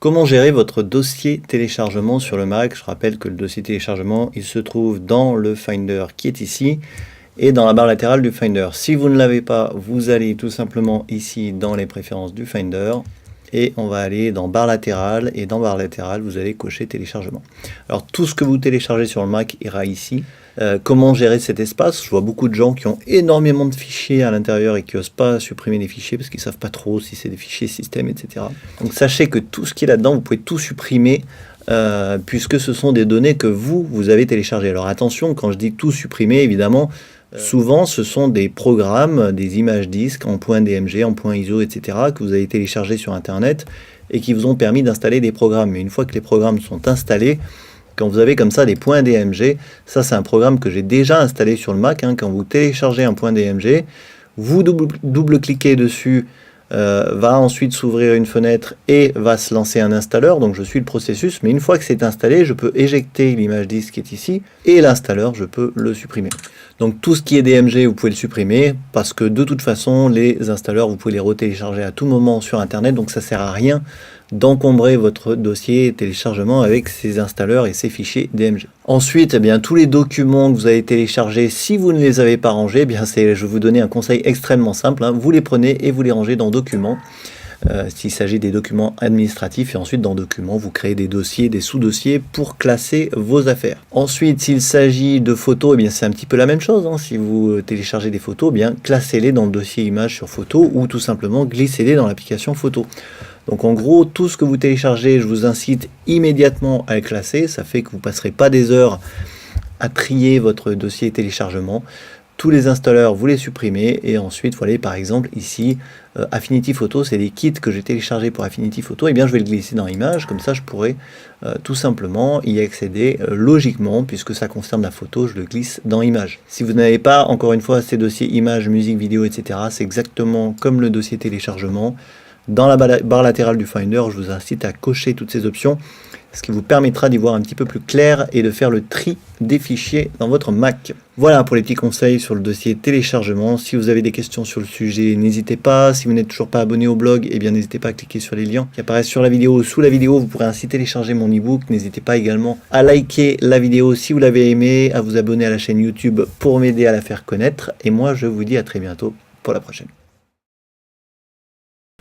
Comment gérer votre dossier téléchargement sur le Mac? Je rappelle que le dossier téléchargement, il se trouve dans le Finder qui est ici et dans la barre latérale du Finder. Si vous ne l'avez pas, vous allez tout simplement ici dans les préférences du Finder et on va aller dans barre latérale et dans barre latérale, vous allez cocher téléchargement. Alors tout ce que vous téléchargez sur le Mac ira ici. Comment gérer cet espace? Je vois beaucoup de gens qui ont énormément de fichiers à l'intérieur et qui n'osent pas supprimer les fichiers parce qu'ils ne savent pas trop si c'est des fichiers système, etc. Donc sachez que tout ce qui est là-dedans, vous pouvez tout supprimer puisque ce sont des données que vous avez téléchargées. Alors attention, quand je dis tout supprimer, évidemment, souvent ce sont des programmes, des images disques en .dmg, en .iso, etc. que vous avez téléchargés sur Internet et qui vous ont permis d'installer des programmes. Mais une fois que les programmes sont installés, quand vous avez comme ça des .dmg, ça c'est un programme que j'ai déjà installé sur le Mac. Quand vous téléchargez un .dmg, vous double-cliquez dessus, va ensuite s'ouvrir une fenêtre et va se lancer un installeur. Donc je suis le processus, mais une fois que c'est installé, je peux éjecter l'image disque qui est ici et l'installeur, je peux le supprimer. Donc tout ce qui est DMG, vous pouvez le supprimer parce que de toute façon, les installeurs, vous pouvez les retélécharger à tout moment sur Internet. Donc ça sert à rien d'encombrer votre dossier téléchargement avec ces installeurs et ces fichiers DMG. Ensuite, tous les documents que vous avez téléchargés, si vous ne les avez pas rangés, je vais vous donner un conseil extrêmement simple. Vous les prenez et vous les rangez dans Documents. S'il s'agit des documents administratifs, et ensuite dans Documents, vous créez des dossiers, des sous-dossiers pour classer vos affaires. Ensuite, s'il s'agit de photos, c'est un petit peu la même chose. Si vous téléchargez des photos, classez-les dans le dossier images sur photo ou tout simplement glissez-les dans l'application photo. Donc en gros, tout ce que vous téléchargez, je vous incite immédiatement à le classer. Ça fait que vous ne passerez pas des heures à trier votre dossier téléchargement. Tous les installeurs, vous les supprimez et ensuite, vous allez par exemple ici, Affinity Photo, c'est des kits que j'ai téléchargés pour Affinity Photo. Je vais le glisser dans Images, comme ça je pourrai tout simplement y accéder logiquement, puisque ça concerne la photo, je le glisse dans Images. Si vous n'avez pas, encore une fois, ces dossiers images, musique, vidéo, etc., c'est exactement comme le dossier téléchargement. Dans la barre latérale du Finder, je vous incite à cocher toutes ces options, ce qui vous permettra d'y voir un petit peu plus clair et de faire le tri des fichiers dans votre Mac. Voilà pour les petits conseils sur le dossier téléchargement. Si vous avez des questions sur le sujet, n'hésitez pas. Si vous n'êtes toujours pas abonné au blog, n'hésitez pas à cliquer sur les liens qui apparaissent sur la vidéo ou sous la vidéo. Vous pourrez ainsi télécharger mon ebook. N'hésitez pas également à liker la vidéo si vous l'avez aimé, à vous abonner à la chaîne YouTube pour m'aider à la faire connaître. Et moi, je vous dis à très bientôt pour la prochaine.